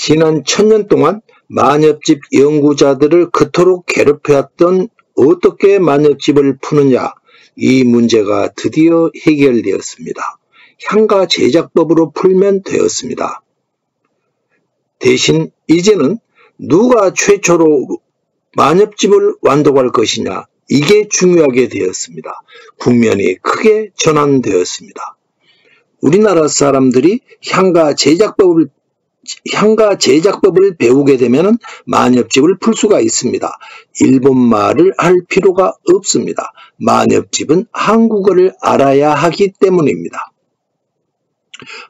지난 1000년 동안 만엽집 연구자들을 그토록 괴롭혀왔던 어떻게 만엽집을 푸느냐, 이 문제가 드디어 해결되었습니다. 향가 제작법으로 풀면 되었습니다. 대신 이제는 누가 최초로 만엽집을 완독할 것이냐, 이게 중요하게 되었습니다. 국면이 크게 전환되었습니다. 우리나라 사람들이 향가 제작법을 배우게 되면 만엽집을 풀 수가 있습니다. 일본말을 할 필요가 없습니다. 만엽집은 한국어를 알아야 하기 때문입니다.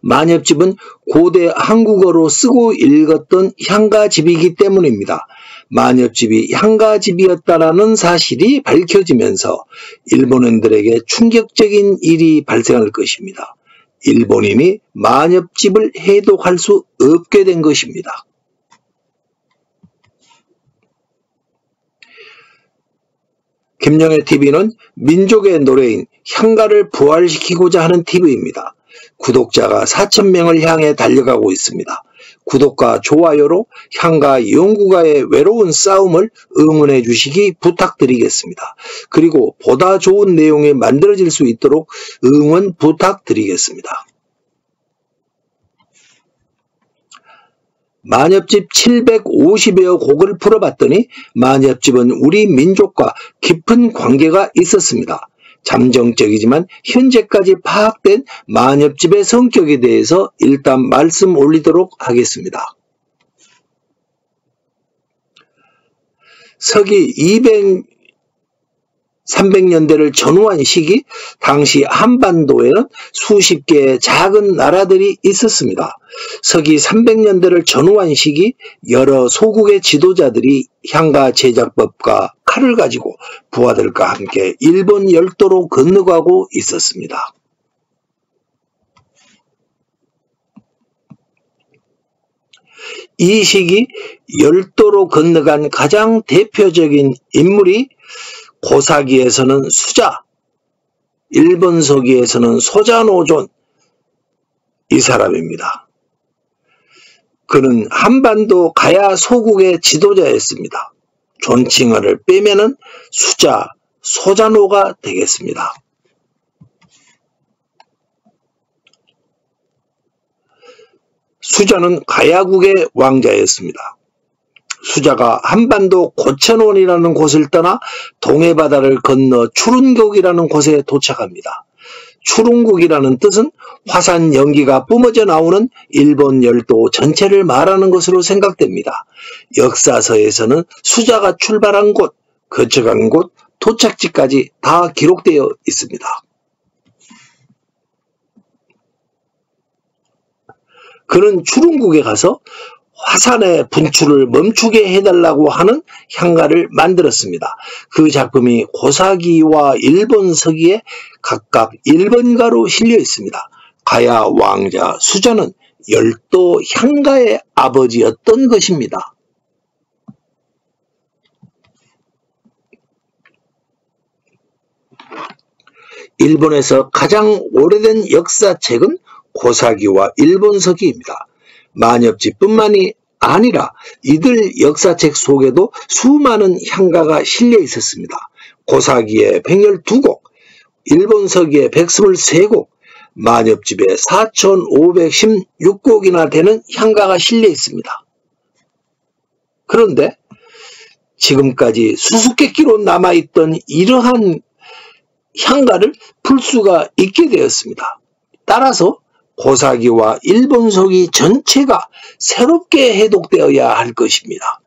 만엽집은 고대 한국어로 쓰고 읽었던 향가집이기 때문입니다. 만엽집이 향가집이었다라는 사실이 밝혀지면서 일본인들에게 충격적인 일이 발생할 것입니다. 일본인이 만엽집을 해독할 수 없게 된 것입니다. 김영애 TV는 민족의 노래인 향가를 부활시키고자 하는 TV입니다. 구독자가 4000명을 향해 달려가고 있습니다. 구독과 좋아요로 향가 연구가의 외로운 싸움을 응원해 주시기 부탁드리겠습니다. 그리고 보다 좋은 내용이 만들어질 수 있도록 응원 부탁드리겠습니다. 만엽집 750여 곡을 풀어봤더니 만엽집은 우리 민족과 깊은 관계가 있었습니다. 잠정적이지만 현재까지 파악된 만엽집의 성격에 대해서 일단 말씀 올리도록 하겠습니다. 서기 300년대를 전후한 시기, 당시 한반도에는 수십 개의 작은 나라들이 있었습니다. 서기 300년대를 전후한 시기, 여러 소국의 지도자들이 향가 제작법과 칼을 가지고 부하들과 함께 일본 열도로 건너가고 있었습니다. 이 시기 열도로 건너간 가장 대표적인 인물이 고사기에서는 수자, 일본 서기에서는 소자노존, 이 사람입니다. 그는 한반도 가야 소국의 지도자였습니다. 존칭어를 빼면은 수자, 소자노가 되겠습니다. 수자는 가야국의 왕자였습니다. 수자가 한반도 고천원이라는 곳을 떠나 동해바다를 건너 추룬국이라는 곳에 도착합니다. 추룬국이라는 뜻은 화산 연기가 뿜어져 나오는 일본 열도 전체를 말하는 것으로 생각됩니다. 역사서에서는 수자가 출발한 곳, 거쳐간 곳, 도착지까지 다 기록되어 있습니다. 그는 추룬국에 가서 화산의 분출을 멈추게 해달라고 하는 향가를 만들었습니다. 그 작품이 고사기와 일본 서기에 각각 1번가로 실려 있습니다. 가야 왕자 수자는 열도 향가의 아버지였던 것입니다. 일본에서 가장 오래된 역사책은 고사기와 일본 서기입니다. 만엽집뿐만이 아니라 이들 역사책 속에도 수많은 향가가 실려 있었습니다. 고사기에 112곡, 일본 서기에 123곡, 만엽집에 4516곡이나 되는 향가가 실려 있습니다. 그런데 지금까지 수수께끼로 남아있던 이러한 향가를 풀 수가 있게 되었습니다. 따라서 고사기와 일본 서기 전체가 새롭게 해독되어야 할 것입니다.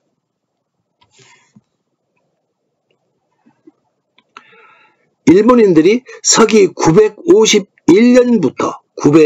일본인들이 서기 951년부터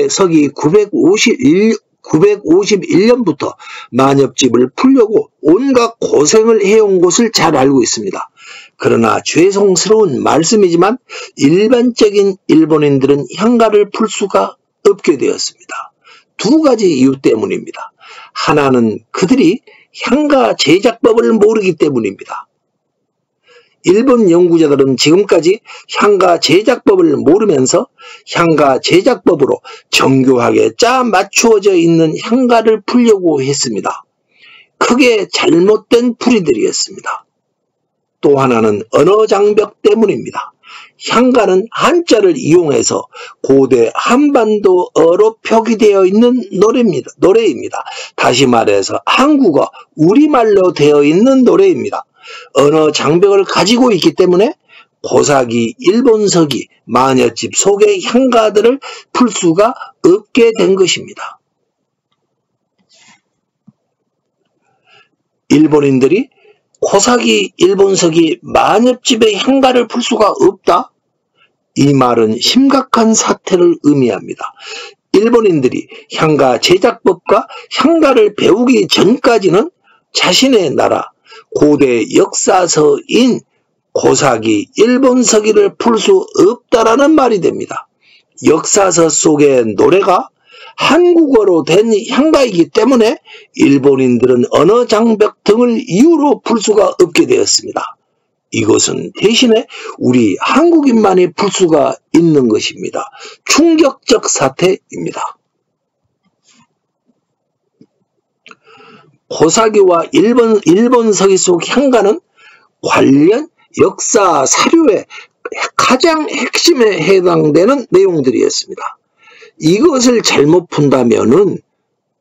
서기 951년부터 만엽집을 풀려고 온갖 고생을 해온 것을 잘 알고 있습니다. 그러나 죄송스러운 말씀이지만 일반적인 일본인들은 향가를 풀 수가 없게 되었습니다. 두 가지 이유 때문입니다. 하나는 그들이 향가 제작법을 모르기 때문입니다. 일본 연구자들은 지금까지 향가 제작법을 모르면서 향가 제작법으로 정교하게 짜 맞추어져 있는 향가를 풀려고 했습니다. 크게 잘못된 풀이들이었습니다. 또 하나는 언어 장벽 때문입니다. 향가는 한자를 이용해서 고대 한반도어로 표기되어 있는 노래입니다. 다시 말해서 한국어, 우리말로 되어 있는 노래입니다. 언어 장벽을 가지고 있기 때문에 고사기, 일본서기, 마녀집 속의 향가들을 풀 수가 없게 된 것입니다. 일본인들이 고사기, 일본서기, 마녀집의 향가를 풀 수가 없다? 이 말은 심각한 사태를 의미합니다. 일본인들이 향가 제작법과 향가를 배우기 전까지는 자신의 나라 고대 역사서인 고사기, 일본서기를 풀 수 없다라는 말이 됩니다. 역사서 속의 노래가 한국어로 된 향가이기 때문에 일본인들은 언어 장벽 등을 이유로 풀 수가 없게 되었습니다. 이것은 대신에 우리 한국인만이 풀 수가 있는 것입니다. 충격적 사태입니다. 고사기와 일본서기 속 향가는 관련 역사 사료의 가장 핵심에 해당되는 내용들이었습니다. 이것을 잘못 푼다면은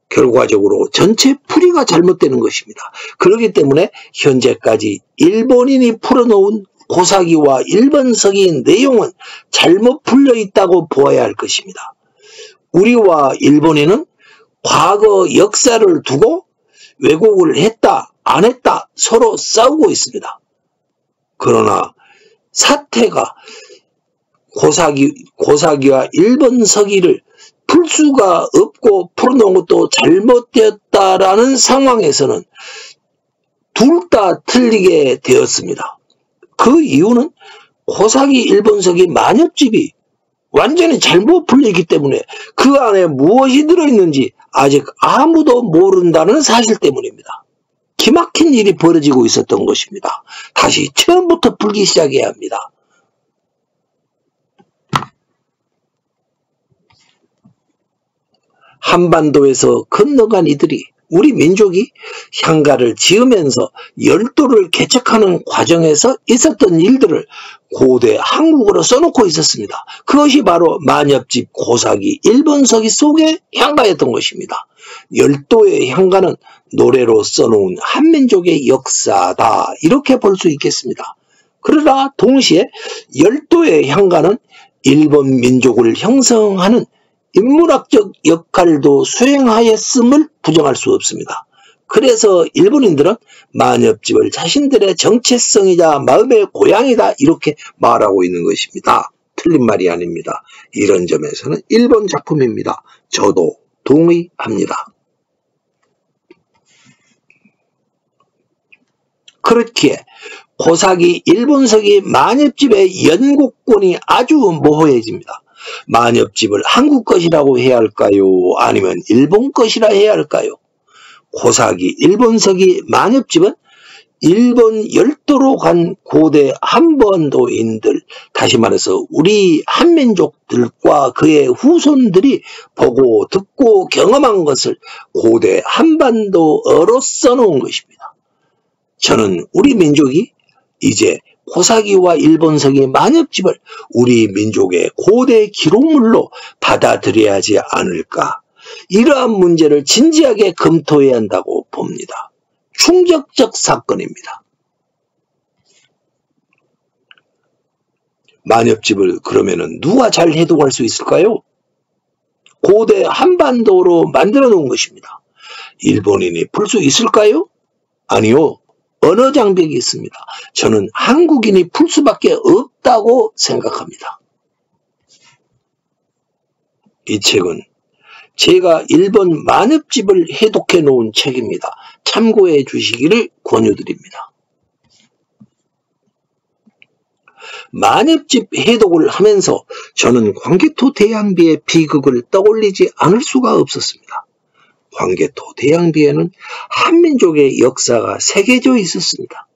결과적으로 전체 풀이가 잘못되는 것입니다. 그렇기 때문에 현재까지 일본인이 풀어놓은 고사기와 일본서기 내용은 잘못 풀려 있다고 보아야 할 것입니다. 우리와 일본인은 과거 역사를 두고 왜곡을 했다, 안 했다 서로 싸우고 있습니다. 그러나 사태가 고사기와 일본서기를 풀 수가 없고 풀어놓은 것도 잘못되었다라는 상황에서는 둘 다 틀리게 되었습니다. 그 이유는 고사기, 일본서기, 마녀집이 완전히 잘못 풀리기 때문에 그 안에 무엇이 들어있는지 아직 아무도 모른다는 사실 때문입니다. 기막힌 일이 벌어지고 있었던 것입니다. 다시 처음부터 풀기 시작해야 합니다. 한반도에서 건너간 이들이 우리 민족이 향가를 지으면서 열도를 개척하는 과정에서 있었던 일들을 고대 한국어로 써놓고 있었습니다. 그것이 바로 마녀집, 고사기, 일본서기 속의 향가였던 것입니다. 열도의 향가는 노래로 써놓은 한민족의 역사다 이렇게 볼 수 있겠습니다. 그러나 동시에 열도의 향가는 일본 민족을 형성하는 인문학적 역할도 수행하였음을 부정할 수 없습니다. 그래서 일본인들은 마녀집을 자신들의 정체성이자 마음의 고향이다 이렇게 말하고 있는 것입니다. 틀린 말이 아닙니다. 이런 점에서는 일본 작품입니다. 저도 동의합니다. 그렇기에 고사기, 일본서기, 마녀집의 연구권이 아주 모호해집니다. 마녀집을 한국 것이라고 해야 할까요? 아니면 일본 것이라 해야 할까요? 고사기, 일본서기, 마녀집은 일본 열도로 간 고대 한반도인들, 다시 말해서 우리 한민족들과 그의 후손들이 보고 듣고 경험한 것을 고대 한반도어로 써놓은 것입니다. 저는 우리 민족이 이제 고사기와 일본서기, 마녀집을 우리 민족의 고대 기록물로 받아들여야 하지 않을까. 이러한 문제를 진지하게 검토해야 한다고 봅니다. 충격적 사건입니다. 마녀집을 그러면은 누가 잘 해독할 수 있을까요? 고대 한반도로 만들어 놓은 것입니다. 일본인이 풀 수 있을까요? 아니요. 언어 장벽이 있습니다. 저는 한국인이 풀 수밖에 없다고 생각합니다. 이 책은 제가 일본 마녀집을 해독해 놓은 책입니다. 참고해 주시기를 권유드립니다. 마녀집 해독을 하면서 저는 광개토 대양비의 비극을 떠올리지 않을 수가 없었습니다. 광개토 대양비에는 한민족의 역사가 새겨져 있었습니다.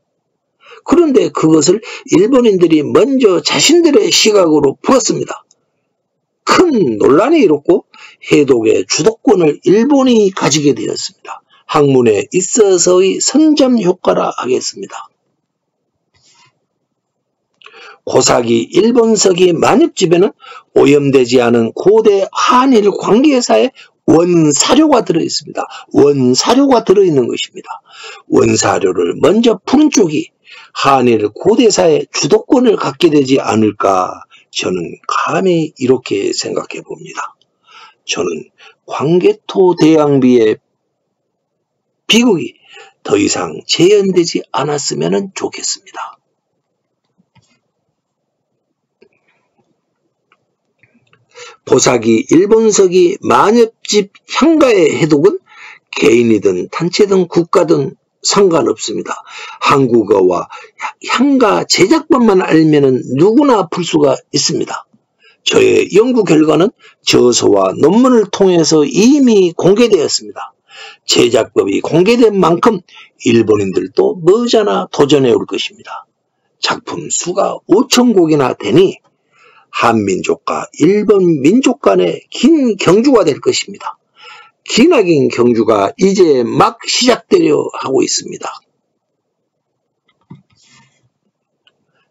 그런데 그것을 일본인들이 먼저 자신들의 시각으로 풀었습니다. 큰 논란이 일었고 해독의 주도권을 일본이 가지게 되었습니다. 학문에 있어서의 선점 효과라 하겠습니다. 고사기 일본서기 만엽집에는 오염되지 않은 고대 한일 관계사의 원사료가 들어있습니다. 원사료가 들어있는 것입니다. 원사료를 먼저 푸는 쪽이 한일 고대사의 주도권을 갖게 되지 않을까, 저는 감히 이렇게 생각해 봅니다. 저는 광개토 대왕비의 비극이 더 이상 재현되지 않았으면 좋겠습니다. 고사기 일본서기 만엽집 향가의 해독은 개인이든 단체든 국가든 상관없습니다. 한국어와 향가 제작법만 알면 누구나 풀 수가 있습니다. 저의 연구 결과는 저서와 논문을 통해서 이미 공개되었습니다. 제작법이 공개된 만큼 일본인들도 머지않아 도전해 올 것입니다. 작품 수가 5,000곡이나 되니 한민족과 일본 민족 간의 긴 경주가 될 것입니다. 기나긴 경주가 이제 막 시작되려 하고 있습니다.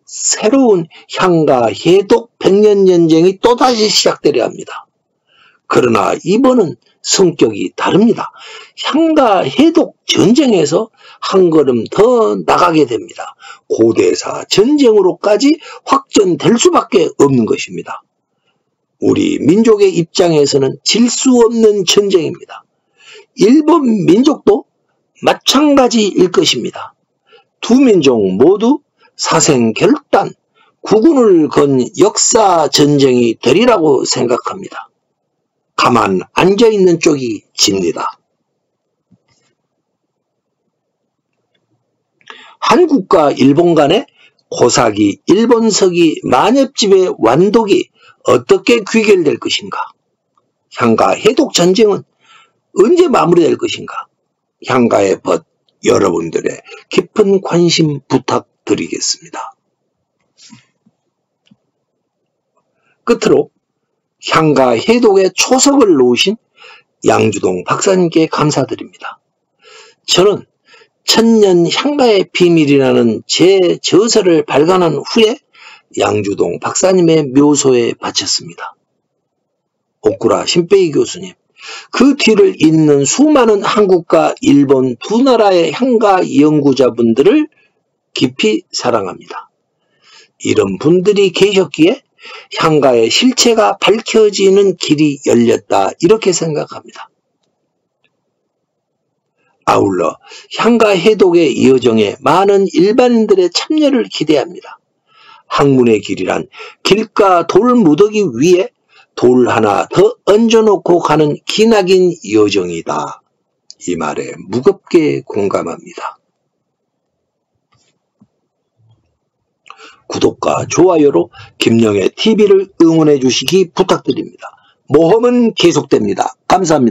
새로운 향가 해독 100년 전쟁이 또다시 시작되려 합니다. 그러나 이번은 성격이 다릅니다. 향가 해독 전쟁에서 한 걸음 더 나가게 됩니다. 고대사 전쟁으로까지 확전될 수밖에 없는 것입니다. 우리 민족의 입장에서는 질 수 없는 전쟁입니다. 일본 민족도 마찬가지일 것입니다. 두 민족 모두 사생결단, 구군을 건 역사 전쟁이 되리라고 생각합니다. 가만 앉아있는 쪽이 집니다. 한국과 일본 간의 고사기 일본서기 만엽집의 완독이 어떻게 귀결될 것인가? 향가 해독 전쟁은 언제 마무리될 것인가? 향가의 벗, 여러분들의 깊은 관심 부탁드리겠습니다. 끝으로 향가 해독의 초석을 놓으신 양주동 박사님께 감사드립니다. 저는 천년 향가의 비밀이라는 제 저서를 발간한 후에 양주동 박사님의 묘소에 바쳤습니다. 오쿠라 신페이 교수님, 그 뒤를 잇는 수많은 한국과 일본 두 나라의 향가 연구자분들을 깊이 사랑합니다. 이런 분들이 계셨기에 향가의 실체가 밝혀지는 길이 열렸다, 이렇게 생각합니다. 아울러 향가 해독의 여정에 많은 일반인들의 참여를 기대합니다. 학문의 길이란 길가 돌 무더기 위에 돌 하나 더 얹어놓고 가는 기나긴 여정이다. 이 말에 무겁게 공감합니다. 구독과 좋아요로 김영애 TV를 응원해 주시기 부탁드립니다. 모험은 계속됩니다. 감사합니다.